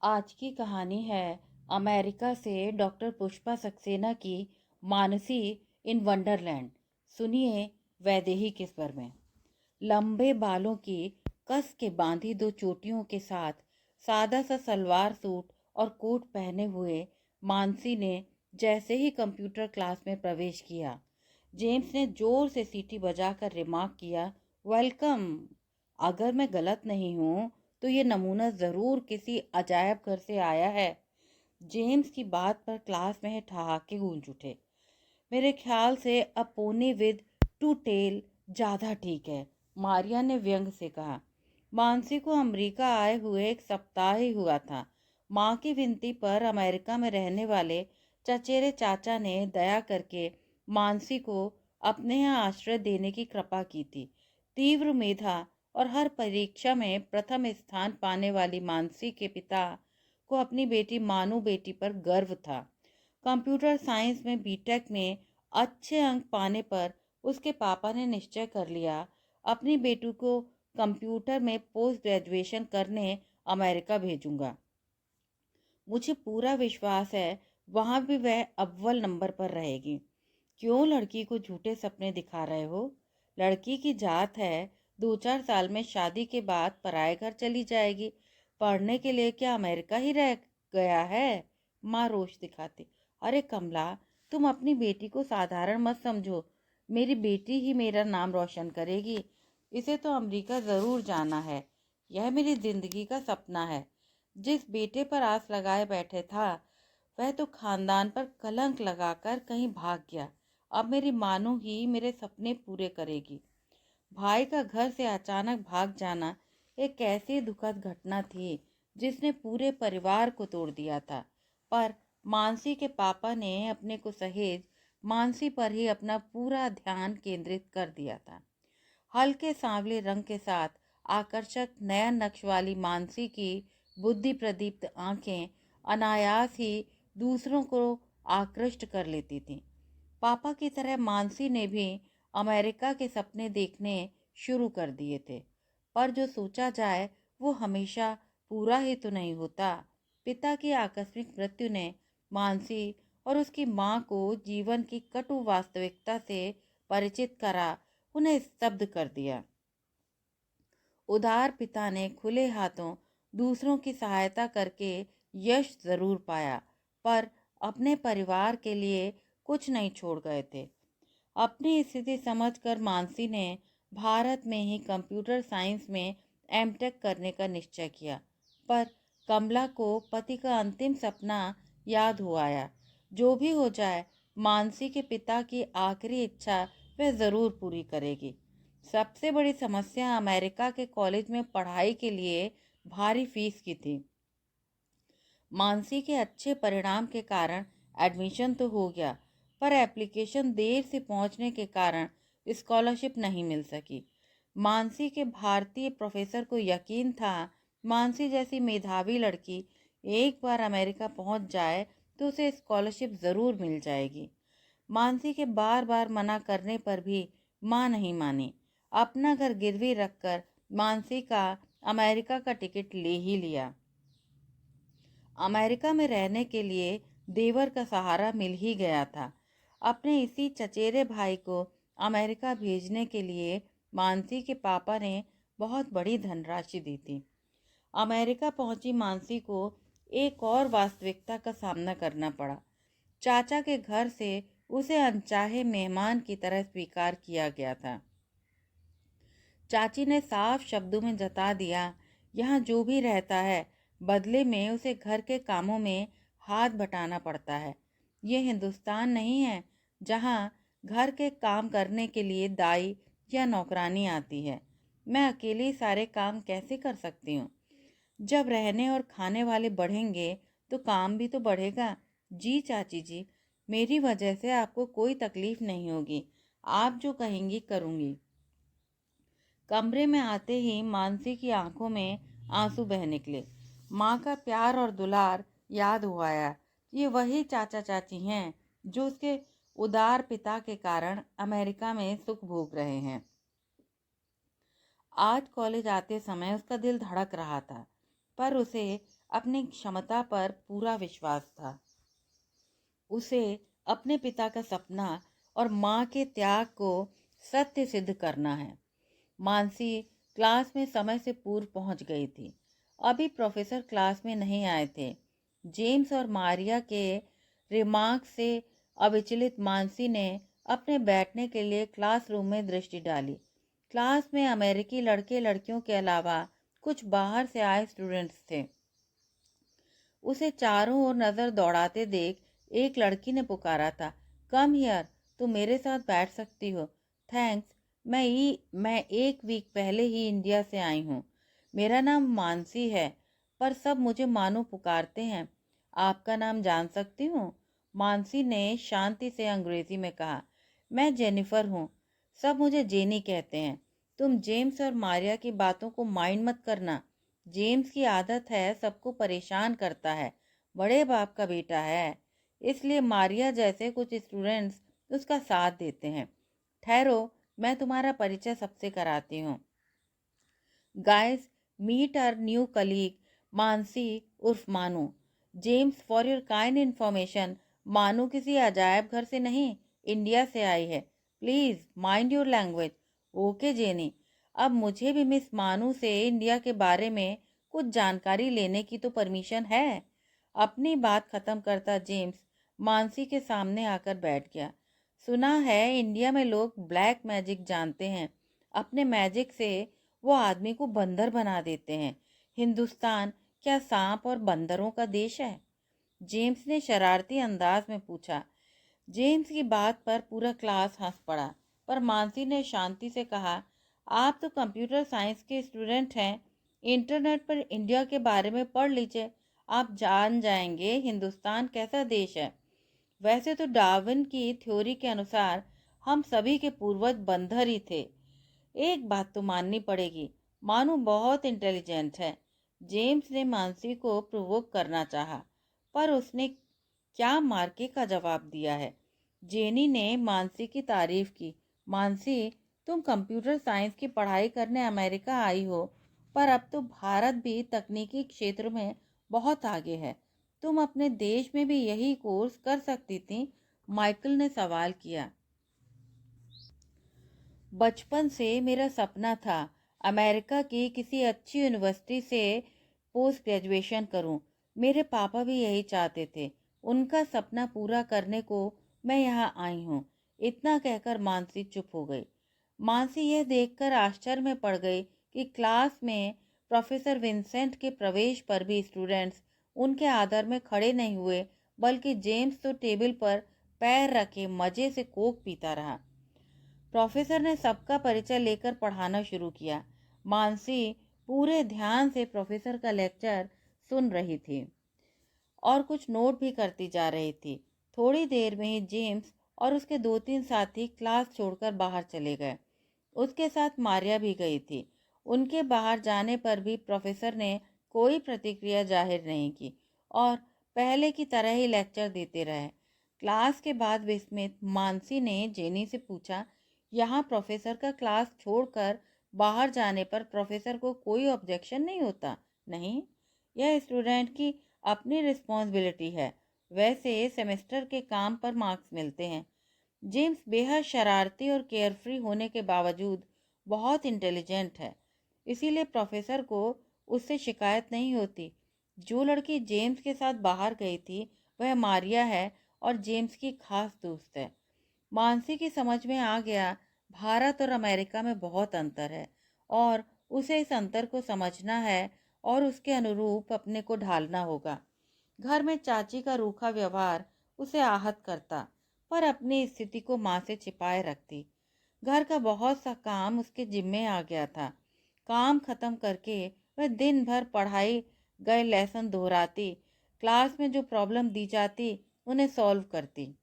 आज की कहानी है अमेरिका से डॉक्टर पुष्पा सक्सेना की मानसी इन वंडरलैंड। सुनिए वैदेही के स्वर में। लंबे बालों की कस के बांधी दो चोटियों के साथ सादा सा सलवार सूट और कोट पहने हुए मानसी ने जैसे ही कंप्यूटर क्लास में प्रवेश किया, जेम्स ने जोर से सीटी बजाकर रिमार्क किया, वेलकम। अगर मैं गलत नहीं हूँ तो ये नमूना ज़रूर किसी अजायब घर से आया है। जेम्स की बात पर क्लास में ठहाके गूंज उठे। मेरे ख्याल से अब पोनी विद टू टेल ज़्यादा ठीक है, मारिया ने व्यंग से कहा। मानसी को अमेरिका आए हुए एक सप्ताह ही हुआ था। माँ की विनती पर अमेरिका में रहने वाले चचेरे चाचा ने दया करके मानसी को अपने यहाँ आश्रय देने की कृपा की थी। तीव्र मेधा और हर परीक्षा में प्रथम स्थान पाने वाली मानसी के पिता को अपनी बेटी मानू बेटी पर गर्व था। कंप्यूटर साइंस में बीटेक में अच्छे अंक पाने पर उसके पापा ने निश्चय कर लिया अपनी बेटी को कंप्यूटर में पोस्ट ग्रेजुएशन करने अमेरिका भेजूंगा। मुझे पूरा विश्वास है वहाँ भी वह अव्वल नंबर पर रहेगी। क्यों लड़की को झूठे सपने दिखा रहे हो? लड़की की जात है, 2-4 साल में शादी के बाद पराए घर चली जाएगी। पढ़ने के लिए क्या अमेरिका ही रह गया है? माँ रोष दिखाती। अरे कमला, तुम अपनी बेटी को साधारण मत समझो। मेरी बेटी ही मेरा नाम रोशन करेगी। इसे तो अमेरिका ज़रूर जाना है। यह मेरी जिंदगी का सपना है। जिस बेटे पर आस लगाए बैठे था वह तो खानदान पर कलंक लगाकर कहीं भाग गया। अब मेरी मानो ही मेरे सपने पूरे करेगी। भाई का घर से अचानक भाग जाना एक ऐसी दुखद घटना थी जिसने पूरे परिवार को तोड़ दिया था। पर मानसी के पापा ने अपने को सहेज मानसी पर ही अपना पूरा ध्यान केंद्रित कर दिया था। हल्के सांवले रंग के साथ आकर्षक नयन नक्श वाली मानसी की बुद्धि प्रदीप्त आंखें अनायास ही दूसरों को आकृष्ट कर लेती थीं। पापा की तरह मानसी ने भी अमेरिका के सपने देखने शुरू कर दिए थे, पर जो सोचा जाए वो हमेशा पूरा ही तो नहीं होता। पिता की आकस्मिक मृत्यु ने मानसी और उसकी माँ को जीवन की कटु वास्तविकता से परिचित करा, उन्हें स्तब्ध कर दिया। उदार पिता ने खुले हाथों दूसरों की सहायता करके यश जरूर पाया, पर अपने परिवार के लिए कुछ नहीं छोड़ गए थे। अपनी स्थिति समझकर मानसी ने भारत में ही कंप्यूटर साइंस में एमटेक करने का निश्चय किया। पर कमला को पति का अंतिम सपना याद हो आया। जो भी हो जाए, मानसी के पिता की आखिरी इच्छा वह ज़रूर पूरी करेगी। सबसे बड़ी समस्या अमेरिका के कॉलेज में पढ़ाई के लिए भारी फीस की थी। मानसी के अच्छे परिणाम के कारण एडमिशन तो हो गया, पर एप्लीकेशन देर से पहुंचने के कारण स्कॉलरशिप नहीं मिल सकी। मानसी के भारतीय प्रोफेसर को यकीन था मानसी जैसी मेधावी लड़की एक बार अमेरिका पहुंच जाए तो उसे स्कॉलरशिप ज़रूर मिल जाएगी। मानसी के बार बार मना करने पर भी माँ नहीं मानी। अपना घर गिरवी रखकर मानसी का अमेरिका का टिकट ले ही लिया। अमेरिका में रहने के लिए देवर का सहारा मिल ही गया था। अपने इसी चचेरे भाई को अमेरिका भेजने के लिए मानसी के पापा ने बहुत बड़ी धनराशि दी थी। अमेरिका पहुंची मानसी को एक और वास्तविकता का सामना करना पड़ा। चाचा के घर से उसे अनचाहे मेहमान की तरह स्वीकार किया गया था। चाची ने साफ शब्दों में जता दिया, यहाँ जो भी रहता है बदले में उसे घर के कामों में हाथ बटाना पड़ता है। ये हिंदुस्तान नहीं है जहाँ घर के काम करने के लिए दाई या नौकरानी आती है। मैं अकेली सारे काम कैसे कर सकती हूँ? जब रहने और खाने वाले बढ़ेंगे तो काम भी तो बढ़ेगा। जी चाची जी, मेरी वजह से आपको कोई तकलीफ नहीं होगी। आप जो कहेंगी करूँगी। कमरे में आते ही मानसी की आंखों में आंसू बह निकले। माँ का प्यार और दुलार याद हो आया। ये वही चाचा चाची हैं जो उसके उदार पिता के कारण अमेरिका में सुख भोग रहे हैं। आज कॉलेज आते समय उसका दिल धड़क रहा था, पर उसे अपनी क्षमता पर पूरा विश्वास था। उसे अपने पिता का सपना और माँ के त्याग को सत्य सिद्ध करना है। मानसी क्लास में समय से पूर्व पहुंच गई थी। अभी प्रोफेसर क्लास में नहीं आए थे। जेम्स और मारिया के रिमार्क से अविचलित मानसी ने अपने बैठने के लिए क्लासरूम में दृष्टि डाली। क्लास में अमेरिकी लड़के लड़कियों के अलावा कुछ बाहर से आए स्टूडेंट्स थे। उसे चारों ओर नजर दौड़ाते देख एक लड़की ने पुकारा था, कम हियर, तुम मेरे साथ बैठ सकती हो। थैंक्स, मैं एक वीक पहले ही इंडिया से आई हूँ। मेरा नाम मानसी है, पर सब मुझे मानू पुकारते हैं। आपका नाम जान सकती हूँ? मानसी ने शांति से अंग्रेजी में कहा। मैं जेनिफर हूँ, सब मुझे जेनी कहते हैं। तुम जेम्स और मारिया की बातों को माइंड मत करना। जेम्स की आदत है सबको परेशान करता है, बड़े बाप का बेटा है, इसलिए मारिया जैसे कुछ स्टूडेंट्स उसका साथ देते हैं। ठहरो, मैं तुम्हारा परिचय सबसे कराती हूँ। Guys, meet our new colleague Mansi उर्फ Manu. James, for your kind information, Manu किसी अजायब घर से नहीं, इंडिया से आई है। Please mind your language. Okay jenny. अब मुझे भी मिस मानू से इंडिया के बारे में कुछ जानकारी लेने की तो परमिशन है। अपनी बात खत्म करता जेम्स मानसी के सामने आकर बैठ गया। सुना है इंडिया में लोग ब्लैक मैजिक जानते हैं। अपने मैजिक से वो आदमी को बंदर बना देते हैं। हिंदुस्तान क्या सांप और बंदरों का देश है? जेम्स ने शरारती अंदाज में पूछा। जेम्स की बात पर पूरा क्लास हंस पड़ा, पर मानसी ने शांति से कहा, आप तो कंप्यूटर साइंस के स्टूडेंट हैं, इंटरनेट पर इंडिया के बारे में पढ़ लीजिए, आप जान जाएंगे हिंदुस्तान कैसा देश है। वैसे तो डार्विन की थ्योरी के अनुसार हम सभी के पूर्वज बंदर ही थे। एक बात तो माननी पड़ेगी, मानू बहुत इंटेलिजेंट है। जेम्स ने मानसी को प्रोवोक करना चाहा, पर उसने क्या मार्के का जवाब दिया है। जेनी ने मानसी की तारीफ की। मानसी, तुम कंप्यूटर साइंस की पढ़ाई करने अमेरिका आई हो, पर अब तो भारत भी तकनीकी क्षेत्र में बहुत आगे है। तुम अपने देश में भी यही कोर्स कर सकती थी। माइकल ने सवाल किया। बचपन से मेरा सपना था अमेरिका की किसी अच्छी यूनिवर्सिटी से पोस्ट ग्रेजुएशन करूं। मेरे पापा भी यही चाहते थे। उनका सपना पूरा करने को मैं यहाँ आई हूँ। इतना कहकर मानसी चुप हो गई। मानसी यह देखकर आश्चर्य में पड़ गई कि क्लास में प्रोफेसर विंसेंट के प्रवेश पर भी स्टूडेंट्स उनके आदर में खड़े नहीं हुए, बल्कि जेम्स तो टेबल पर पैर रखे मजे से कोक पीता रहा। प्रोफेसर ने सबका परिचय लेकर पढ़ाना शुरू किया। मानसी पूरे ध्यान से प्रोफेसर का लेक्चर सुन रही थी और कुछ नोट भी करती जा रही थी। थोड़ी देर में ही जेम्स और उसके 2-3 साथी क्लास छोड़कर बाहर चले गए। उसके साथ मारिया भी गई थी। उनके बाहर जाने पर भी प्रोफेसर ने कोई प्रतिक्रिया जाहिर नहीं की और पहले की तरह ही लेक्चर देते रहे। क्लास के बाद विस्मित मानसी ने जेनी से पूछा, यहाँ प्रोफेसर का क्लास छोड़कर बाहर जाने पर प्रोफेसर को कोई ऑब्जेक्शन नहीं होता? नहीं, यह स्टूडेंट की अपनी रिस्पॉन्सिबिलिटी है। वैसे सेमेस्टर के काम पर मार्क्स मिलते हैं। जेम्स बेहद शरारती और केयरफ्री होने के बावजूद बहुत इंटेलिजेंट है, इसीलिए प्रोफेसर को उससे शिकायत नहीं होती। जो लड़की जेम्स के साथ बाहर गई थी वह मारिया है और जेम्स की खास दोस्त है। मानसी की समझ में आ गया भारत और अमेरिका में बहुत अंतर है और उसे इस अंतर को समझना है और उसके अनुरूप अपने को ढालना होगा। घर में चाची का रूखा व्यवहार उसे आहत करता, पर अपनी स्थिति को माँ से छिपाए रखती। घर का बहुत सा काम उसके जिम्मे आ गया था। काम खत्म करके वह दिन भर पढ़ाई गए लेसन दोहराती, क्लास में जो प्रॉब्लम दी जाती उन्हें सॉल्व करती।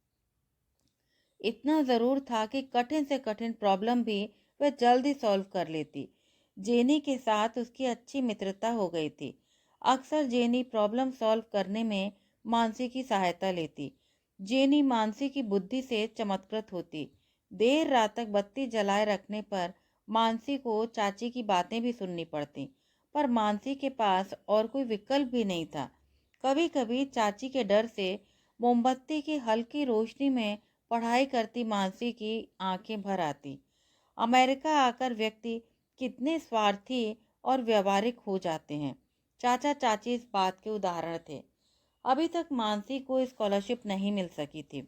इतना ज़रूर था कि कठिन से कठिन प्रॉब्लम भी वह जल्दी सॉल्व कर लेती। जेनी के साथ उसकी अच्छी मित्रता हो गई थी। अक्सर जेनी प्रॉब्लम सॉल्व करने में मानसी की सहायता लेती। जेनी मानसी की बुद्धि से चमत्कृत होती। देर रात तक बत्ती जलाए रखने पर मानसी को चाची की बातें भी सुननी पड़ती। पर मानसी के पास और कोई विकल्प भी नहीं था। कभी कभी चाची के डर से मोमबत्ती की हल्की रोशनी में पढ़ाई करती मानसी की आंखें भर आती। अमेरिका आकर व्यक्ति कितने स्वार्थी और व्यवहारिक हो जाते हैं। चाचा चाची इस बात के उदाहरण थे। अभी तक मानसी को स्कॉलरशिप नहीं मिल सकी थी।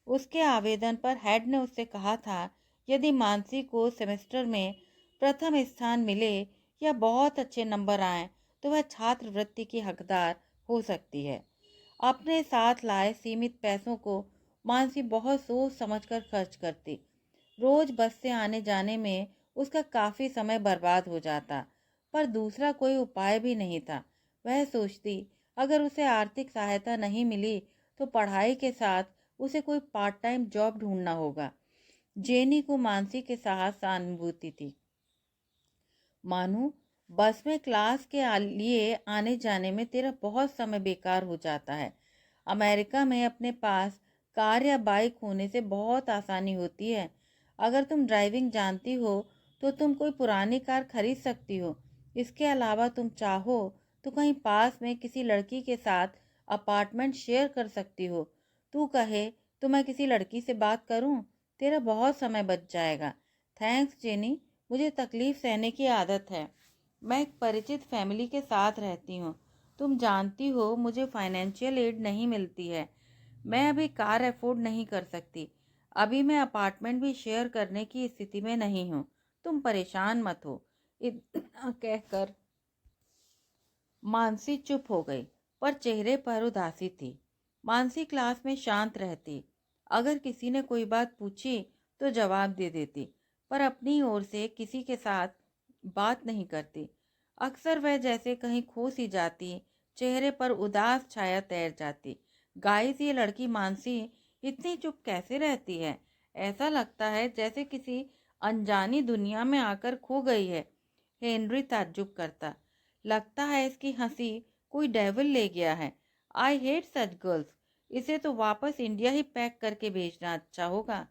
उसके आवेदन पर हेड ने उससे कहा था, यदि मानसी को सेमेस्टर में प्रथम स्थान मिले या बहुत अच्छे नंबर आए तो वह छात्रवृत्ति की हकदार हो सकती है। अपने साथ लाए सीमित पैसों को मानसी बहुत सोच समझकर खर्च करती। रोज बस से आने जाने में उसका काफ़ी समय बर्बाद हो जाता, पर दूसरा कोई उपाय भी नहीं था। वह सोचती, अगर उसे आर्थिक सहायता नहीं मिली तो पढ़ाई के साथ उसे कोई पार्ट टाइम जॉब ढूंढना होगा। जेनी को मानसी के साहस सहानुभूति थी। मानू, बस में क्लास के लिए आने जाने में तेरा बहुत समय बेकार हो जाता है। अमेरिका में अपने पास कार या बाइक होने से बहुत आसानी होती है। अगर तुम ड्राइविंग जानती हो तो तुम कोई पुरानी कार खरीद सकती हो। इसके अलावा तुम चाहो तो कहीं पास में किसी लड़की के साथ अपार्टमेंट शेयर कर सकती हो। तू कहे तो मैं किसी लड़की से बात करूं, तेरा बहुत समय बच जाएगा। थैंक्स जेनी, मुझे तकलीफ सहने की आदत है। मैं एक परिचित फैमिली के साथ रहती हूँ। तुम जानती हो मुझे फाइनेंशियल एड नहीं मिलती है। मैं अभी कार अफोर्ड नहीं कर सकती। अभी मैं अपार्टमेंट भी शेयर करने की स्थिति में नहीं हूँ। तुम परेशान मत हो। इतना कहकर मानसी चुप हो गई, पर चेहरे पर उदासी थी। मानसी क्लास में शांत रहती। अगर किसी ने कोई बात पूछी तो जवाब दे देती, पर अपनी ओर से किसी के साथ बात नहीं करती। अक्सर वह जैसे कहीं खो सी जाती, चेहरे पर उदास छाया तैर जाती। गाइस, ये लड़की मानसी इतनी चुप कैसे रहती है? ऐसा लगता है जैसे किसी अनजानी दुनिया में आकर खो गई है। हेनरी ताज्जुब करता। लगता है इसकी हंसी कोई डेविल ले गया है। I hate such girls. इसे तो वापस इंडिया ही पैक करके भेजना अच्छा होगा।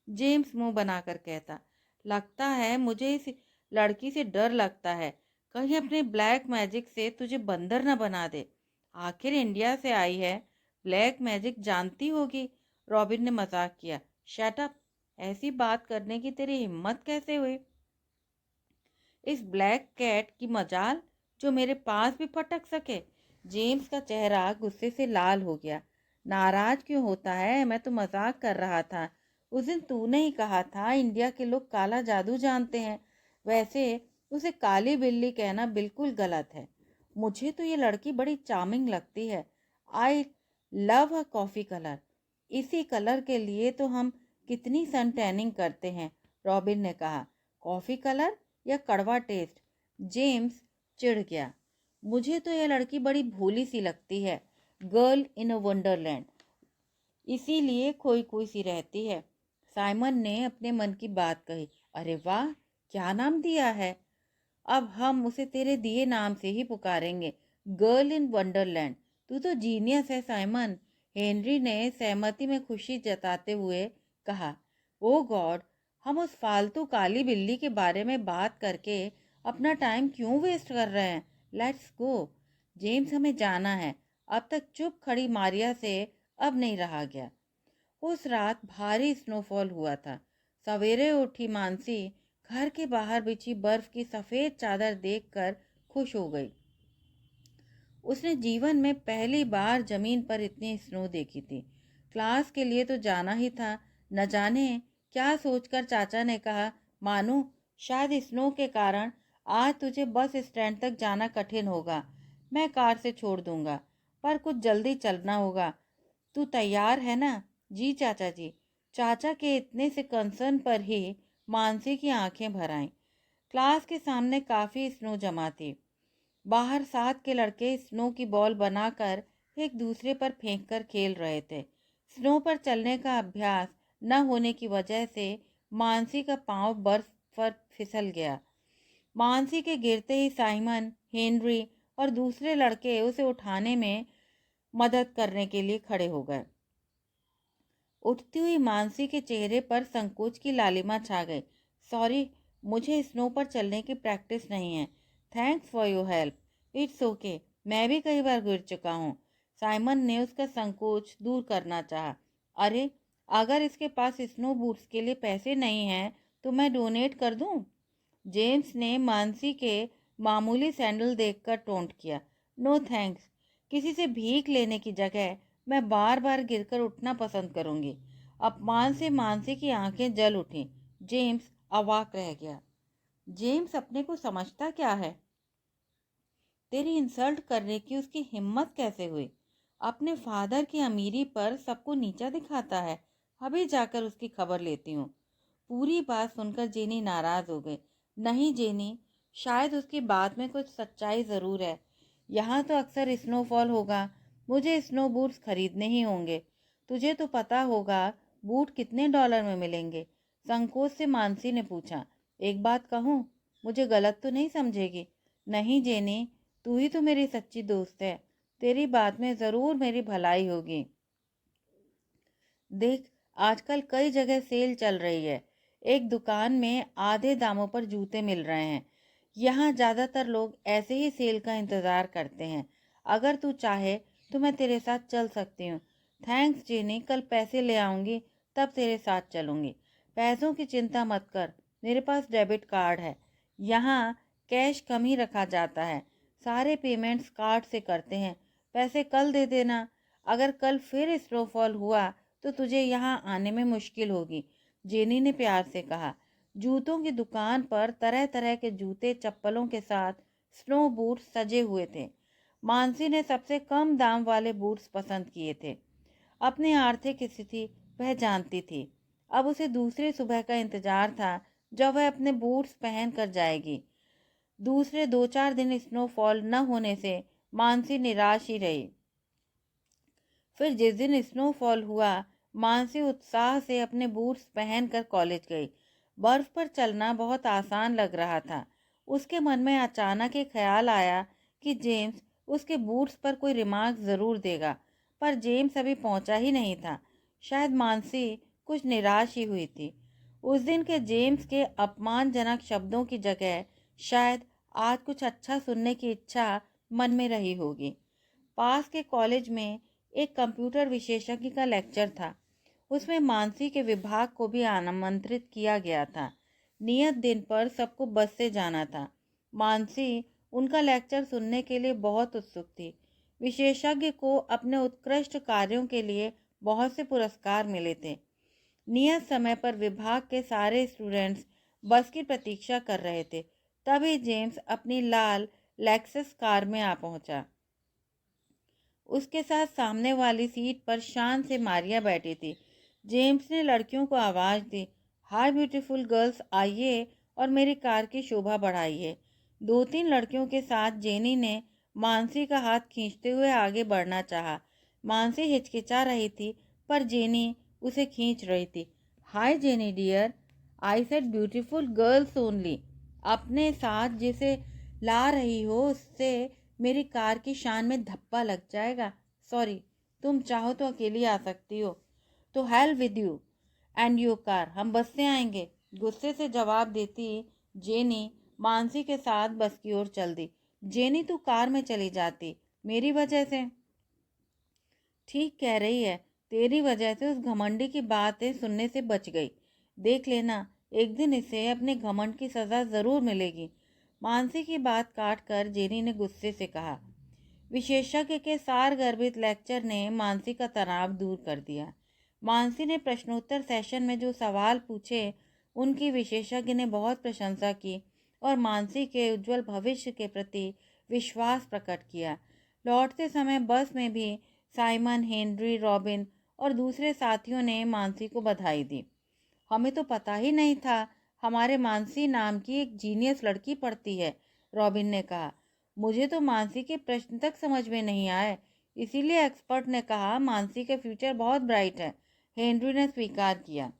जेम्स मुंह बनाकर कहता। लगता है मुझे इस लड़की से डर लगता है, कहीं अपने ब्लैक मैजिक से तुझे बंदर न बना दे। आखिर इंडिया से आई है, ब्लैक मैजिक जानती होगी। रॉबिन ने मजाक किया। शट अप, ऐसी बात करने की तेरी हिम्मत कैसे हुई? इस ब्लैक कैट की मजाल जो मेरे पास भी पटक सके। जेम्स का चेहरा गुस्से से लाल हो गया। नाराज क्यों होता है? मैं तो मजाक कर रहा था। उस दिन तूने ही कहा था इंडिया के लोग काला जादू जानते हैं। वैसे उसे काली बिल्ली कहना बिल्कुल गलत है। मुझे तो ये लड़की बड़ी चार्मिंग लगती है। I love her coffee colour. इसी कलर के लिए तो हम कितनी सन टैनिंग करते हैं, रॉबिन ने कहा। कॉफ़ी कलर या कड़वा टेस्ट? जेम्स चिढ़ गया। मुझे तो यह लड़की बड़ी भोली सी लगती है, गर्ल इन अ वंडरलैंड, इसीलिए खोई खोई सी रहती है। साइमन ने अपने मन की बात कही। अरे वाह, क्या नाम दिया है! अब हम उसे तेरे दिए नाम से ही पुकारेंगे, गर्ल इन वंडरलैंड। तू तो जीनियस है साइमन, हेनरी ने सहमति में खुशी जताते हुए कहा। ओ गॉड, हम उस फालतू काली बिल्ली के बारे में बात करके अपना टाइम क्यों वेस्ट कर रहे हैं? Let's go. जेम्स, हमें जाना है। अब तक चुप खड़ी मारिया से अब नहीं रहा गया। उस रात भारी स्नोफॉल हुआ था। सवेरे उठी मानसी घर के बाहर बिछी बर्फ की सफेद चादर देखकर खुश हो गई। उसने जीवन में पहली बार जमीन पर इतनी स्नो देखी थी। क्लास के लिए तो जाना ही था। न जाने क्या सोचकर चाचा ने कहा, मानू, शायद स्नो के कारण आज तुझे बस स्टैंड तक जाना कठिन होगा। मैं कार से छोड़ दूंगा, पर कुछ जल्दी चलना होगा। तू तैयार है ना? जी चाचा जी। चाचा के इतने से कंसर्न पर ही मानसी की आंखें भर आईं। क्लास के सामने काफी स्नो जमा थी। बाहर 7 के लड़के स्नो की बॉल बनाकर एक दूसरे पर फेंककर खेल रहे थे। स्नो पर चलने का अभ्यास न होने की वजह से मानसी का पांव बर्फ पर फिसल गया। मानसी के गिरते ही साइमन, हेनरी और दूसरे लड़के उसे उठाने में मदद करने के लिए खड़े हो गए। उठती हुई मानसी के चेहरे पर संकोच की लालिमा छा गई। सॉरी, मुझे स्नो पर चलने की प्रैक्टिस नहीं है। Thanks for your help. It's okay, मैं भी कई बार गिर चुका हूँ। साइमन ने उसका संकोच दूर करना चाहा। अरे, अगर इसके पास स्नो बूट्स के लिए पैसे नहीं हैं तो मैं डोनेट कर दूँ? जेम्स ने मानसी के मामूली सैंडल देखकर टोंट किया। नो थैंक्स, किसी से भीख लेने की जगह मैं बार बार गिरकर उठना पसंद करूंगी। अपमान से मानसी की आंखें जल उठीं। जेम्स अवाक रह गया। जेम्स अपने को समझता क्या है? तेरी इंसल्ट करने की उसकी हिम्मत कैसे हुई? अपने फादर की अमीरी पर सबको नीचा दिखाता है। अभी जाकर उसकी खबर लेती हूँ। पूरी बात सुनकर जेनी नाराज हो गई। नहीं जेनी, शायद उसकी बात में कुछ सच्चाई ज़रूर है। यहाँ तो अक्सर स्नोफॉल होगा, मुझे स्नो बूट्स खरीदने ही होंगे। तुझे तो पता होगा बूट कितने डॉलर में मिलेंगे? संकोच से मानसी ने पूछा। एक बात कहूँ, मुझे गलत तो नहीं समझेगी? नहीं जेनी, तू ही तो मेरी सच्ची दोस्त है। तेरी बात में ज़रूर मेरी भलाई होगी। देख, आजकल कई जगह सेल चल रही है। एक दुकान में आधे दामों पर जूते मिल रहे हैं। यहाँ ज़्यादातर लोग ऐसे ही सेल का इंतज़ार करते हैं। अगर तू चाहे तो मैं तेरे साथ चल सकती हूँ। थैंक्स जेनी, कल पैसे ले आऊँगी तब तेरे साथ चलूँगी। पैसों की चिंता मत कर, मेरे पास डेबिट कार्ड है। यहाँ कैश कम ही रखा जाता है। सारे पेमेंट्स कार्ड से करते हैं। पैसे कल दे देना। अगर कल फिर स्नोफॉल हुआ तो तुझे यहाँ आने में मुश्किल होगी, जेनी ने प्यार से कहा। जूतों की दुकान पर तरह तरह के जूते चप्पलों के साथ स्नो बूट्स सजे हुए थे। मानसी ने सबसे कम दाम वाले बूट्स पसंद किए थे। अपनी आर्थिक स्थिति वह जानती थी। अब उसे दूसरी सुबह का इंतजार था जब वह अपने बूट्स पहन कर जाएगी। दूसरे 2-4 दिन स्नोफॉल न होने से मानसी निराश ही रही। फिर जिस दिन स्नोफॉल हुआ, मानसी उत्साह से अपने बूट्स पहनकर कॉलेज गई। बर्फ पर चलना बहुत आसान लग रहा था। उसके मन में अचानक एक ख्याल आया कि जेम्स उसके बूट्स पर कोई रिमार्क ज़रूर देगा, पर जेम्स अभी पहुंचा ही नहीं था। शायद मानसी कुछ निराश ही हुई थी। उस दिन के जेम्स के अपमानजनक शब्दों की जगह शायद आज कुछ अच्छा सुनने की इच्छा मन में रही होगी। पास के कॉलेज में एक कंप्यूटर विशेषज्ञ का लेक्चर था। उसमें मानसी के विभाग को भी आमंत्रित किया गया था। नियत दिन पर सबको बस से जाना था। मानसी उनका लेक्चर सुनने के लिए बहुत उत्सुक थी। विशेषज्ञ को अपने उत्कृष्ट कार्यों के लिए बहुत से पुरस्कार मिले थे। नियत समय पर विभाग के सारे स्टूडेंट्स बस की प्रतीक्षा कर रहे थे। तभी जेम्स अपनी लाल लेक्सस कार में आ पहुंचा। उसके साथ सामने वाली सीट पर शान से मारिया बैठी थी। जेम्स ने लड़कियों को आवाज़ दी, हाय ब्यूटीफुल गर्ल्स, आइए और मेरी कार की शोभा बढ़ाइए। 2-3 लड़कियों के साथ जेनी ने मानसी का हाथ खींचते हुए आगे बढ़ना चाहा। मानसी हिचकिचा रही थी, पर जेनी उसे खींच रही थी। Hi Jenny dear, I said beautiful girls only. अपने साथ जिसे ला रही हो उससे मेरी कार की शान में धब्बा लग जाएगा। सॉरी, तुम चाहो तो अकेली आ सकती हो। तो hell with you and your car, हम बस से आएंगे, गुस्से से जवाब देती जेनी मानसी के साथ बस की ओर चल दी। जेनी, तू कार में चली जाती मेरी वजह से। ठीक कह रही है, तेरी वजह से उस घमंडी की बातें सुनने से बच गई। देख लेना, एक दिन इसे अपने घमंड की सज़ा ज़रूर मिलेगी। मानसी की बात काट कर जेनी ने गुस्से से कहा। विशेषज्ञ के सारगर्भित लेक्चर ने मानसी का तनाव दूर कर दिया। मानसी ने प्रश्नोत्तर सेशन में जो सवाल पूछे उनकी विशेषज्ञ ने बहुत प्रशंसा की और मानसी के उज्जवल भविष्य के प्रति विश्वास प्रकट किया। लौटते समय बस में भी साइमन, हेनरी, रॉबिन और दूसरे साथियों ने मानसी को बधाई दी। हमें तो पता ही नहीं था हमारे मानसी नाम की एक जीनियस लड़की पढ़ती है, रॉबिन ने कहा। मुझे तो मानसी के प्रश्न तक समझ में नहीं आए, इसीलिए एक्सपर्ट ने कहा मानसी का फ्यूचर बहुत ब्राइट है, हेनरी ने स्वीकार किया।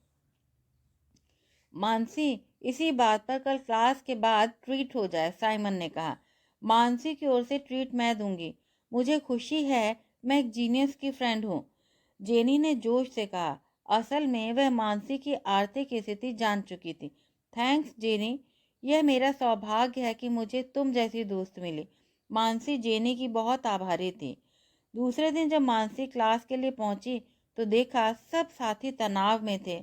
मानसी, इसी बात पर कल क्लास के बाद ट्रीट हो जाए, साइमन ने कहा। मानसी की ओर से ट्रीट मैं दूंगी। मुझे खुशी है मैं एक जीनियस की फ्रेंड हूँ, जेनी ने जोश से कहा। असल में वह मानसी की आर्थिक स्थिति जान चुकी थी। थैंक्स जेनी, यह मेरा सौभाग्य है कि मुझे तुम जैसी दोस्त मिली। मानसी जेनी की बहुत आभारी थी। दूसरे दिन जब मानसी क्लास के लिए पहुंची तो देखा सब साथी तनाव में थे।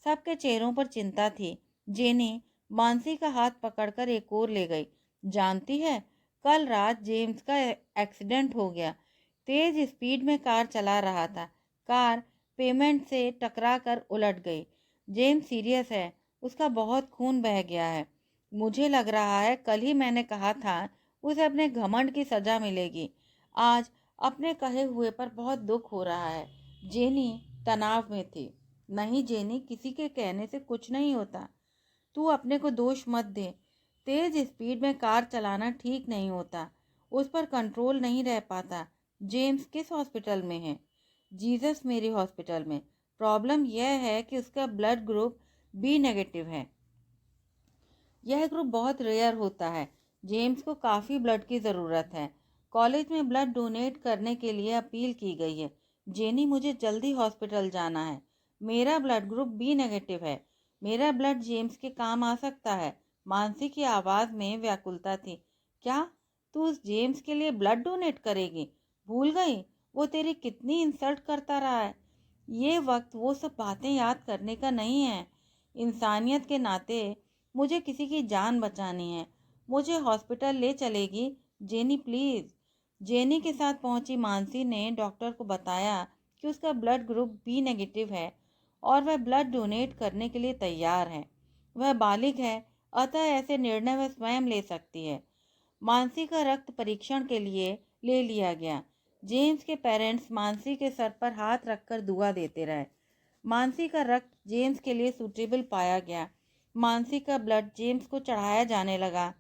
सबके चेहरों पर चिंता थी। जेनी मानसी का हाथ पकड़कर एक ओर ले गई। जानती है, कल रात जेम्स का एक्सीडेंट हो गया। तेज स्पीड में कार चला रहा था। कार पेमेंट से टकरा कर उलट गई। जेम्स सीरियस है, उसका बहुत खून बह गया है। मुझे लग रहा है कल ही मैंने कहा था उसे अपने घमंड की सजा मिलेगी। आज अपने कहे हुए पर बहुत दुख हो रहा है। जेनी तनाव में थी। नहीं जेनी, किसी के कहने से कुछ नहीं होता। तू अपने को दोष मत दे। तेज स्पीड में कार चलाना ठीक नहीं होता। उस पर कंट्रोल नहीं रह पाता। जेम्स किस हॉस्पिटल में है? जीसस मेरी हॉस्पिटल में। प्रॉब्लम यह है कि उसका ब्लड ग्रुप बी नेगेटिव है। यह ग्रुप बहुत रेयर होता है। जेम्स को काफ़ी ब्लड की ज़रूरत है। कॉलेज में ब्लड डोनेट करने के लिए अपील की गई है। जेनी, मुझे जल्दी हॉस्पिटल जाना है। मेरा ब्लड ग्रुप बी नेगेटिव है। मेरा ब्लड जेम्स के काम आ सकता है। मानसी की आवाज़ में व्याकुलता थी। क्या तू उस जेम्स के लिए ब्लड डोनेट करेगी? भूल गई वो तेरी कितनी इंसल्ट करता रहा है। ये वक्त वो सब बातें याद करने का नहीं है। इंसानियत के नाते मुझे किसी की जान बचानी है। मुझे हॉस्पिटल ले चलेगी जेनी प्लीज़? जेनी के साथ पहुंची मानसी ने डॉक्टर को बताया कि उसका ब्लड ग्रुप बी नेगेटिव है और वह ब्लड डोनेट करने के लिए तैयार है। वह बालिग है, अतः ऐसे निर्णय वह स्वयं ले सकती है। मानसी का रक्त परीक्षण के लिए ले लिया गया। जेम्स के पेरेंट्स मानसी के सर पर हाथ रखकर दुआ देते रहे। मानसी का रक्त जेम्स के लिए सूटेबल पाया गया। मानसी का ब्लड जेम्स को चढ़ाया जाने लगा।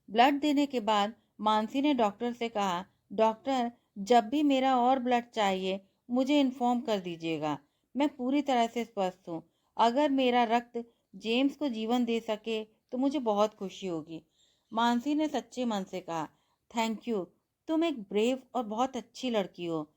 ब्लड देने के बाद मानसी ने डॉक्टर से कहा, डॉक्टर, जब भी मेरा और ब्लड चाहिए मुझे इन्फॉर्म कर दीजिएगा। मैं पूरी तरह से स्वस्थ हूँ। अगर मेरा रक्त जेम्स को जीवन दे सके तो मुझे बहुत खुशी होगी। मानसी ने सच्चे मन से कहा, थैंक यू, तुम एक ब्रेव और बहुत अच्छी लड़की हो।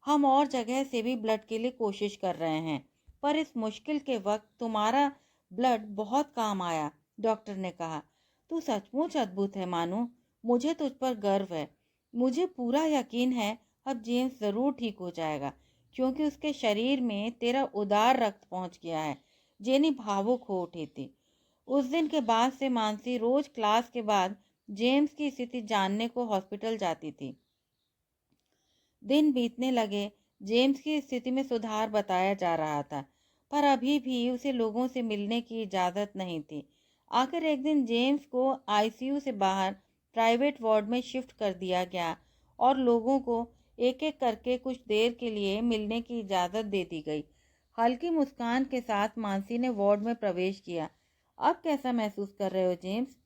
हम और जगह से भी ब्लड के लिए कोशिश कर रहे हैं, पर इस मुश्किल के वक्त तुम्हारा ब्लड बहुत काम आया। डॉक्टर ने कहा, तू सचमुच अद्भुत है मानू। मुझे तुझ पर गर्व है। मुझे पूरा यकीन है अब जेम्स ज़रूर ठीक हो जाएगा, क्योंकि उसके शरीर में तेरा उदार रक्त पहुंच गया है। जेनी भावुक हो उठी थी। उस दिन के बाद से मानसी रोज क्लास के बाद जेम्स की स्थिति जानने को हॉस्पिटल जाती थी। दिन बीतने लगे। जेम्स की स्थिति में सुधार बताया जा रहा था, पर अभी भी उसे लोगों से मिलने की इजाज़त नहीं थी। आखिर एक दिन जेम्स को आईसीयू से बाहर प्राइवेट वार्ड में शिफ्ट कर दिया गया और लोगों को एक एक करके कुछ देर के लिए मिलने की इजाज़त दे दी गई। हल्की मुस्कान के साथ मानसी ने वार्ड में प्रवेश किया। अब कैसा महसूस कर रहे हो जेम्स?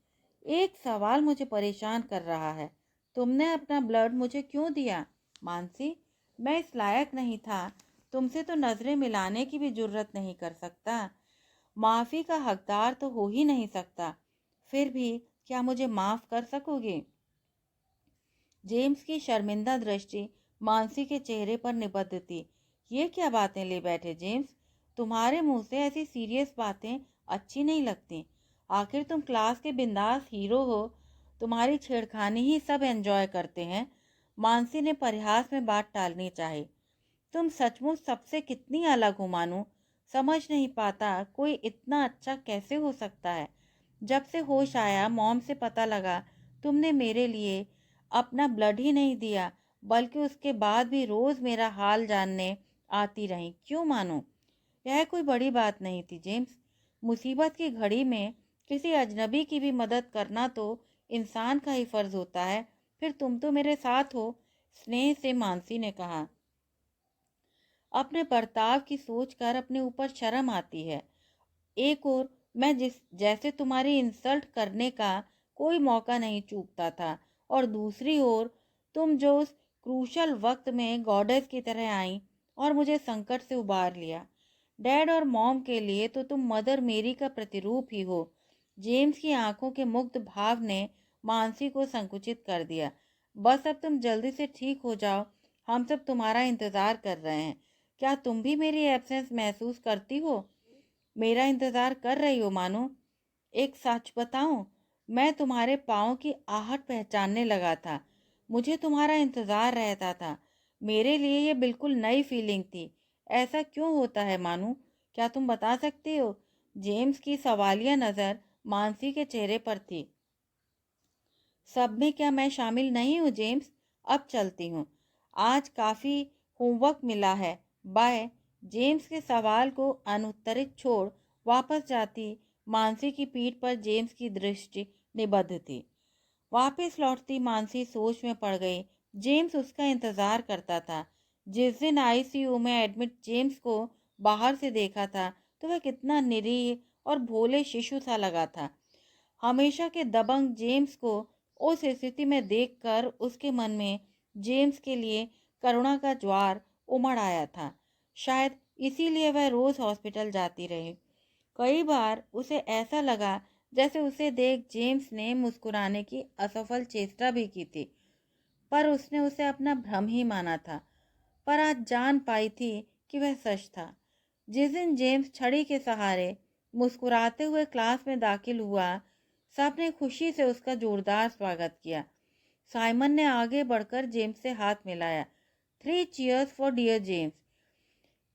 एक सवाल मुझे परेशान कर रहा है। तुमने अपना ब्लड मुझे क्यों दिया? मानसी, मैं इस लायक नहीं था। तुमसे तो नजरें मिलाने की भी जुर्रत नहीं कर सकता। माफी का हकदार तो हो ही नहीं सकता। फिर भी क्या मुझे माफ कर सकोगे? जेम्स की शर्मिंदा दृष्टि मानसी के चेहरे पर निबद्ध थी। ये क्या बातें ले बैठे जेम्स? तुम्हारे मुंह से ऐसी सीरियस बातें अच्छी नहीं लगती। आखिर तुम क्लास के बिंदास हीरो हो। तुम्हारी छेड़खानी ही सब एंजॉय करते हैं। मानसी ने परिहास में बात टालनी चाही। तुम सचमुच सबसे कितनी अलग हो मानू। समझ नहीं पाता कोई इतना अच्छा कैसे हो सकता है। जब से होश आया मॉम से पता लगा तुमने मेरे लिए अपना ब्लड ही नहीं दिया, बल्कि उसके बाद भी रोज मेरा हाल जानने आती रही। क्यों मानो? यह कोई बड़ी बात नहीं थी जेम्स। मुसीबत की घड़ी में किसी अजनबी की भी मदद करना तो इंसान का ही फर्ज होता है। फिर तुम तो मेरे साथ हो। स्नेह से मानसी ने कहा। अपने बर्ताव की सोच कर अपने ऊपर शर्म आती है। एक और मैं जिस जैसे तुम्हारी इंसल्ट करने का कोई मौका नहीं चूकता था, और दूसरी ओर तुम जो उस क्रूशल वक्त में गॉडेस की तरह आई और मुझे संकट से उबार लिया। डैड और मॉम के लिए तो तुम मदर मेरी का प्रतिरूप ही हो। जेम्स की आंखों के मुग्ध भाव ने मानसी को संकुचित कर दिया। बस अब तुम जल्दी से ठीक हो जाओ। हम सब तुम्हारा इंतजार कर रहे हैं। क्या तुम भी मेरी एब्सेंस महसूस करती हो? मेरा इंतजार कर रही हो मानो? एक सच बताऊं, मैं तुम्हारे पाँव की आहट पहचानने लगा था। मुझे तुम्हारा इंतजार रहता था। मेरे लिए ये बिल्कुल नई फीलिंग थी। ऐसा क्यों होता है मानू? क्या तुम बता सकती हो? जेम्स की सवालिया नजर मानसी के चेहरे पर थी। सब में क्या मैं शामिल नहीं हूँ जेम्स? अब चलती हूँ, आज काफी होमवर्क मिला है। बाय। जेम्स के सवाल को अनुत्तरित छोड़ वापस जाती मानसी की पीठ पर जेम्स की दृष्टि निबद्ध थी। वापस लौटती मानसी सोच में पड़ गई। जेम्स उसका इंतजार करता था। जिस दिन आईसीयू में एडमिट जेम्स को बाहर से देखा था तो वह कितना निरीह और भोले शिशु सा लगा था। हमेशा के दबंग जेम्स को उस स्थिति में देखकर उसके मन में जेम्स के लिए करुणा का ज्वार उमड़ आया था। शायद इसीलिए वह रोज हॉस्पिटल जाती रही। कई बार उसे ऐसा लगा जैसे उसे देख जेम्स ने मुस्कुराने की असफल चेष्टा भी की थी, पर उसने उसे अपना भ्रम ही माना था। पर आज जान पाई थी कि वह सच था। जिस दिन जेम्स छड़ी के सहारे मुस्कुराते हुए क्लास में दाखिल हुआ, सबने खुशी से उसका जोरदार स्वागत किया। साइमन ने आगे बढ़कर जेम्स से हाथ मिलाया। 3 cheers for dear James,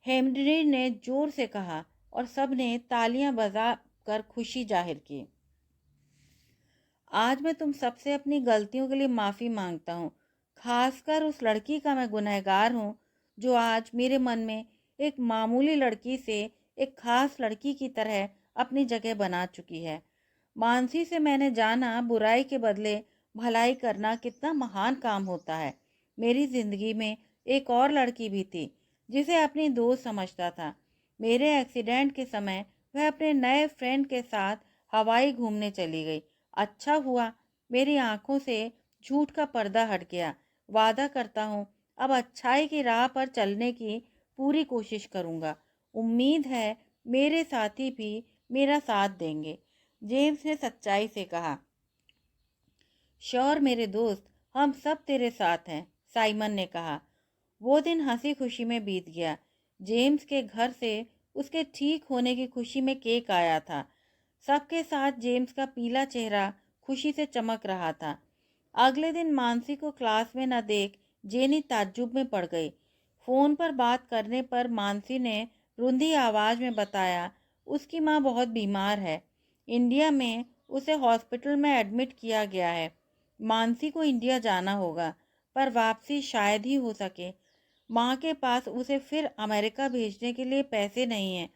Henry ने जोर से कहा और सबने तालियां बजा कर खुशी जाहिर की। आज मैं तुम सबसे अपनी गलतियों के लिए माफ़ी मांगता हूँ। खासकर उस लड़की का मैं गुनहगार हूँ जो आज मेरे मन में एक मामूली लड़की से एक खास लड़की की तरह अपनी जगह बना चुकी है। मानसी से मैंने जाना बुराई के बदले भलाई करना कितना महान काम होता है। मेरी जिंदगी में एक और लड़की भी थी जिसे अपनी दोस्त समझता था। मेरे एक्सीडेंट के समय वह अपने नए फ्रेंड के साथ हवाई घूमने चली गई। अच्छा हुआ मेरी आंखों से झूठ का पर्दा हट गया। वादा करता हूँ अब अच्छाई की राह पर चलने की पूरी कोशिश करूँगा। उम्मीद है मेरे साथी भी मेरा साथ देंगे। जेम्स ने सच्चाई से कहा। श्योर मेरे दोस्त, हम सब तेरे साथ हैं, साइमन ने कहा। वो दिन हंसी खुशी में बीत गया। जेम्स के घर से उसके ठीक होने की खुशी में केक आया था। सबके साथ जेम्स का पीला चेहरा खुशी से चमक रहा था। अगले दिन मानसी को क्लास में न देख जेनी ताज्जुब में पड़ गई। फोन पर बात करने पर मानसी ने रुंधी आवाज में बताया उसकी माँ बहुत बीमार है। इंडिया में उसे हॉस्पिटल में एडमिट किया गया है। मानसी को इंडिया जाना होगा, पर वापसी शायद ही हो सके। माँ के पास उसे फिर अमेरिका भेजने के लिए पैसे नहीं हैं।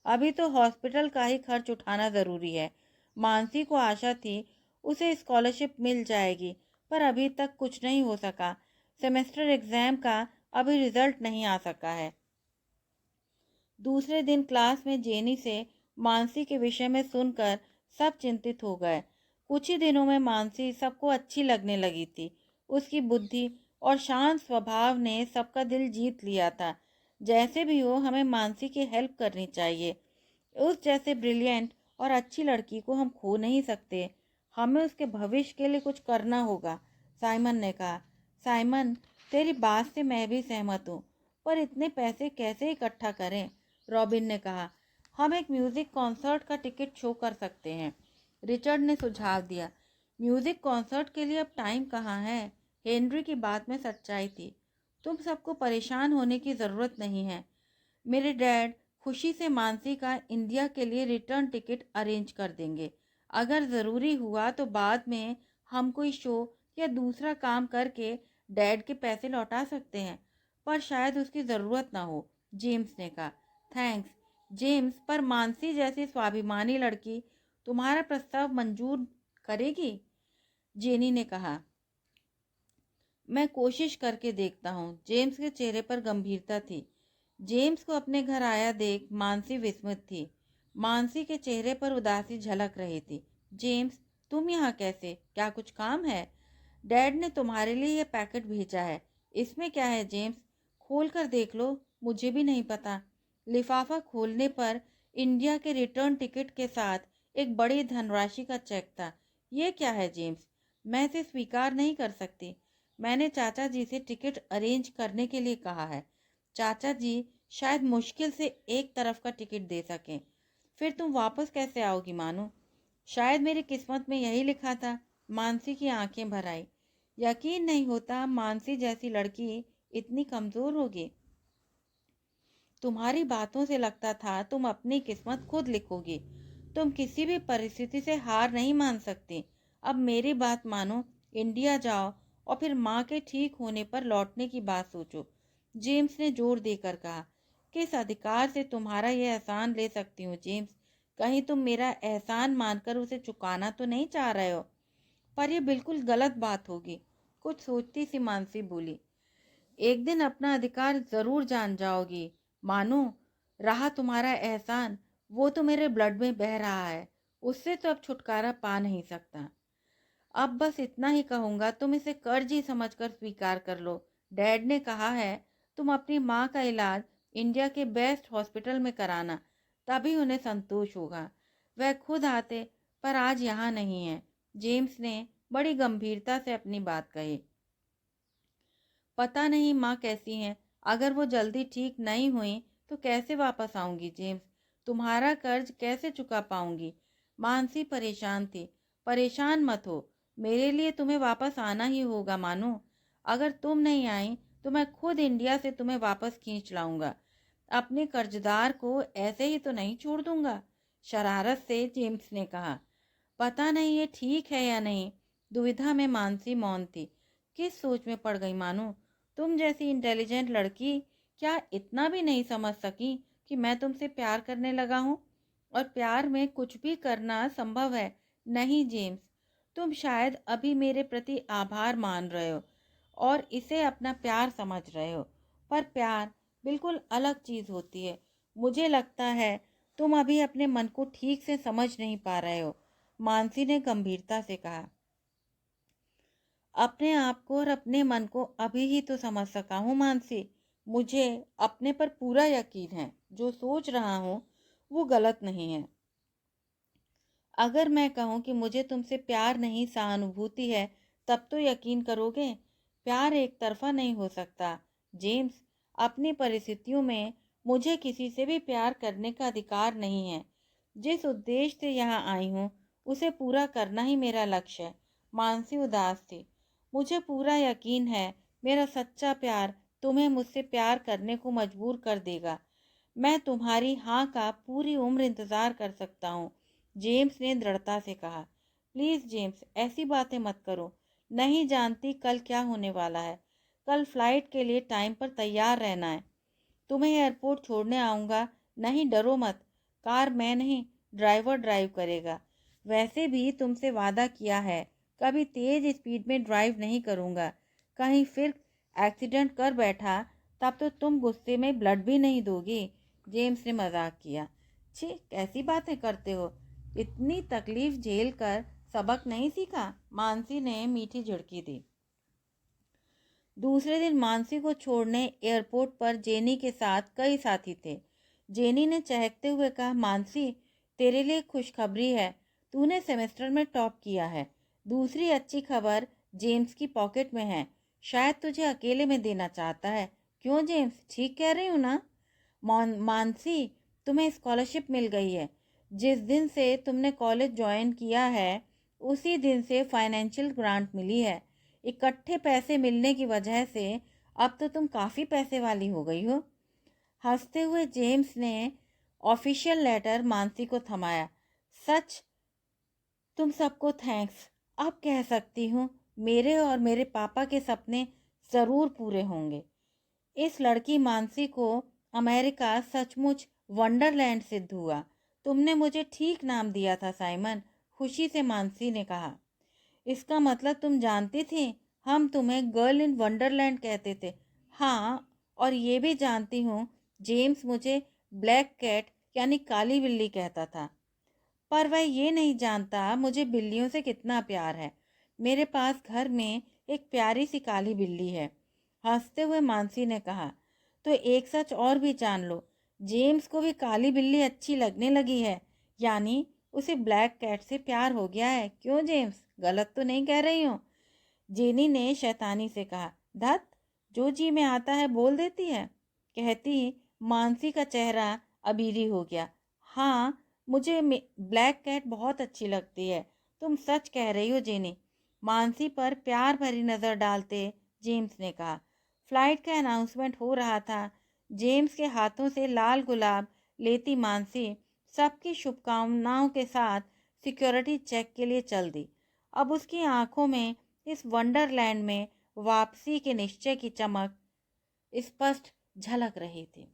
अभी तो हॉस्पिटल का ही खर्च उठाना ज़रूरी है। मानसी को आशा थी उसे स्कॉलरशिप मिल जाएगी, पर अभी तक कुछ नहीं हो सका। सेमेस्टर एग्ज़ाम का अभी रिजल्ट नहीं आ सका है। दूसरे दिन क्लास में जेनी से मानसी के विषय में सुनकर सब चिंतित हो गए। कुछ ही दिनों में मानसी सबको अच्छी लगने लगी थी। उसकी बुद्धि और शांत स्वभाव ने सबका दिल जीत लिया था। जैसे भी हो, हमें मानसी की हेल्प करनी चाहिए। उस जैसे ब्रिलियंट और अच्छी लड़की को हम खो नहीं सकते। हमें उसके भविष्य के लिए कुछ करना होगा, साइमन ने कहा। साइमन, तेरी बात से मैं भी सहमत हूँ, पर इतने पैसे कैसे इकट्ठा करें? रॉबिन ने कहा। हम एक म्यूजिक कॉन्सर्ट का टिकट शो कर सकते हैं, रिचर्ड ने सुझाव दिया। म्यूजिक कॉन्सर्ट के लिए अब टाइम कहाँ है? हेनरी की बात में सच्चाई थी। तुम सबको परेशान होने की ज़रूरत नहीं है। मेरे डैड खुशी से मानसी का इंडिया के लिए रिटर्न टिकट अरेंज कर देंगे। अगर ज़रूरी हुआ तो बाद में हम कोई शो या दूसरा काम करके डैड के पैसे लौटा सकते हैं, पर शायद उसकी ज़रूरत ना हो, जेम्स ने कहा। थैंक्स जेम्स, पर मानसी जैसी स्वाभिमानी लड़की तुम्हारा प्रस्ताव मंजूर करेगी? जेनी ने कहा। मैं कोशिश करके देखता हूँ। जेम्स के चेहरे पर गंभीरता थी। जेम्स को अपने घर आया देख मानसी विस्मित थी। मानसी के चेहरे पर उदासी झलक रही थी। जेम्स, तुम यहाँ कैसे? क्या कुछ काम है? डैड ने तुम्हारे लिए यह पैकेट भेजा है। इसमें क्या है जेम्स? खोल कर देख लो, मुझे भी नहीं पता। लिफाफा खोलने पर इंडिया के रिटर्न टिकट के साथ एक बड़ी धनराशि का चेक था। ये क्या है जेम्स? मैं इसे स्वीकार नहीं कर सकती। मैंने चाचा जी से टिकट अरेंज करने के लिए कहा है। चाचा जी शायद मुश्किल से एक तरफ का टिकट दे सकें। फिर तुम वापस कैसे आओगी मानो? शायद मेरी किस्मत में यही लिखा था। मानसी की आंखें भर आई। यकीन नहीं होता मानसी जैसी लड़की इतनी कमजोर होगी। तुम्हारी बातों से लगता था तुम अपनी किस्मत खुद लिखोगी। तुम किसी भी परिस्थिति से हार नहीं मान सकती। अब मेरी बात मानो, इंडिया जाओ और फिर माँ के ठीक होने पर लौटने की बात सोचो। जेम्स ने जोर देकर कहा। किस अधिकार से तुम्हारा यह एहसान ले सकती हूँ जेम्स? कहीं तुम मेरा एहसान मानकर उसे चुकाना तो नहीं चाह रहे हो? पर यह बिल्कुल गलत बात होगी। कुछ सोचती सी मानसी बोली। एक दिन अपना अधिकार जरूर जान जाओगी मानो। रहा तुम्हारा एहसान, वो तो मेरे ब्लड में बह रहा है। उससे तो अब छुटकारा पा नहीं सकता। अब बस इतना ही कहूंगा, तुम इसे कर्ज ही समझकर स्वीकार कर लो। डैड ने कहा है तुम अपनी माँ का इलाज इंडिया के बेस्ट हॉस्पिटल में कराना, तभी उन्हें संतोष होगा। वह खुद आते, पर आज यहाँ नहीं है। जेम्स ने बड़ी गंभीरता से अपनी बात कही। पता नहीं माँ कैसी हैं। अगर वो जल्दी ठीक नहीं हुई तो कैसे वापस आऊंगी जेम्स? तुम्हारा कर्ज कैसे चुका पाऊंगी? मानसी परेशान थी। परेशान मत हो, मेरे लिए तुम्हें वापस आना ही होगा मानो। अगर तुम नहीं आई तो मैं खुद इंडिया से तुम्हें वापस खींच लाऊंगा। अपने कर्जदार को ऐसे ही तो नहीं छोड़ दूंगा। शरारत से जेम्स ने कहा। पता नहीं ये ठीक है या नहीं। दुविधा में मानसी मौन थी। किस सोच में पड़ गई मानो। तुम जैसी इंटेलिजेंट लड़की क्या इतना भी नहीं समझ सकी कि मैं तुमसे प्यार करने लगा हूँ? और प्यार में कुछ भी करना संभव है। नहीं जेम्स, तुम शायद अभी मेरे प्रति आभार मान रहे हो और इसे अपना प्यार समझ रहे हो, पर प्यार बिल्कुल अलग चीज होती है। मुझे लगता है तुम अभी अपने मन को ठीक से समझ नहीं पा रहे हो। मानसी ने गंभीरता से कहा। अपने आप को और अपने मन को अभी ही तो समझ सका हूँ मानसी। मुझे अपने पर पूरा यकीन है। जो सोच रहा हूँ वो गलत नहीं है। अगर मैं कहूँ कि मुझे तुमसे प्यार नहीं सहानुभूति है, तब तो यकीन करोगे? प्यार एक तरफा नहीं हो सकता जेम्स। अपनी परिस्थितियों में मुझे किसी से भी प्यार करने का अधिकार नहीं है। जिस उद्देश्य से यहाँ आई हूँ उसे पूरा करना ही मेरा लक्ष्य है। मानसी उदास थी। मुझे पूरा यकीन है मेरा सच्चा प्यार तुम्हें मुझसे प्यार करने को मजबूर कर देगा। मैं तुम्हारी हाँ का पूरी उम्र इंतजार कर सकता हूँ, जेम्स ने दृढ़ता से कहा। प्लीज जेम्स, ऐसी बातें मत करो। नहीं जानती कल क्या होने वाला है। कल फ्लाइट के लिए टाइम पर तैयार रहना है। तुम्हें एयरपोर्ट छोड़ने आऊँगा। नहीं डरो मत। कार मैं नहीं, ड्राइवर ड्राइव करेगा। वैसे भी तुमसे वादा किया है कभी तेज स्पीड में ड्राइव नहीं करूँगा। कहीं फिर एक्सीडेंट कर बैठा तब तो तुम गुस्से में ब्लड भी नहीं दोगी। जेम्स ने मजाक किया। छी, कैसी बातें करते हो। इतनी तकलीफ झेल कर सबक नहीं सीखा? मानसी ने मीठी झिड़की दी। दूसरे दिन मानसी को छोड़ने एयरपोर्ट पर जेनी के साथ कई साथी थे। जेनी ने चहकते हुए कहा, मानसी तेरे लिए खुशखबरी है। तूने सेमेस्टर में टॉप किया है। दूसरी अच्छी खबर जेम्स की पॉकेट में है। शायद तुझे अकेले में देना चाहता है। क्यों जेम्स, ठीक कह रही हूँ ना? मानसी, तुम्हें स्कॉलरशिप मिल गई है। जिस दिन से तुमने कॉलेज ज्वाइन किया है उसी दिन से फाइनेंशियल ग्रांट मिली है। इकट्ठे पैसे मिलने की वजह से अब तो तुम काफ़ी पैसे वाली हो गई हो। हंसते हुए जेम्स ने ऑफिशियल लेटर मानसी को थमाया। सच, तुम सबको थैंक्स। अब कह सकती हूँ मेरे और मेरे पापा के सपने ज़रूर पूरे होंगे। इस लड़की मानसी को अमेरिका सचमुच वंडरलैंड सिद्ध हुआ। तुमने मुझे ठीक नाम दिया था साइमन, खुशी से मानसी ने कहा। इसका मतलब तुम जानती थी हम तुम्हें गर्ल इन वंडरलैंड कहते थे? हाँ, और ये भी जानती हूँ जेम्स मुझे ब्लैक कैट यानी काली बिल्ली कहता था। पर वह ये नहीं जानता मुझे बिल्लियों से कितना प्यार है। मेरे पास घर में एक प्यारी सी काली बिल्ली है। हंसते हुए मानसी ने कहा। तो एक सच और भी जान लो, जेम्स को भी काली बिल्ली अच्छी लगने लगी है। यानी उसे ब्लैक कैट से प्यार हो गया है। क्यों जेम्स, गलत तो नहीं कह रही हूँ? जेनी ने शैतानी से कहा। धत, जो जी में आता है बोल देती है। कहती मानसी का चेहरा अबीरी हो गया। हाँ, मुझे ब्लैक कैट बहुत अच्छी लगती है। तुम सच कह रही हो जेनी, मानसी पर प्यार भरी नज़र डालते जेम्स ने कहा। फ्लाइट का अनाउंसमेंट हो रहा था। जेम्स के हाथों से लाल गुलाब लेती मानसी सबकी शुभकामनाओं के साथ सिक्योरिटी चेक के लिए चल दी। अब उसकी आंखों में इस वंडरलैंड में वापसी के निश्चय की चमक स्पष्ट झलक रही थी।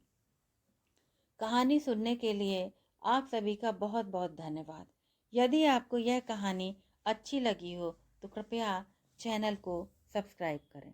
कहानी सुनने के लिए आप सभी का बहुत बहुत धन्यवाद। यदि आपको यह कहानी अच्छी लगी हो तो कृपया चैनल को सब्सक्राइब करें।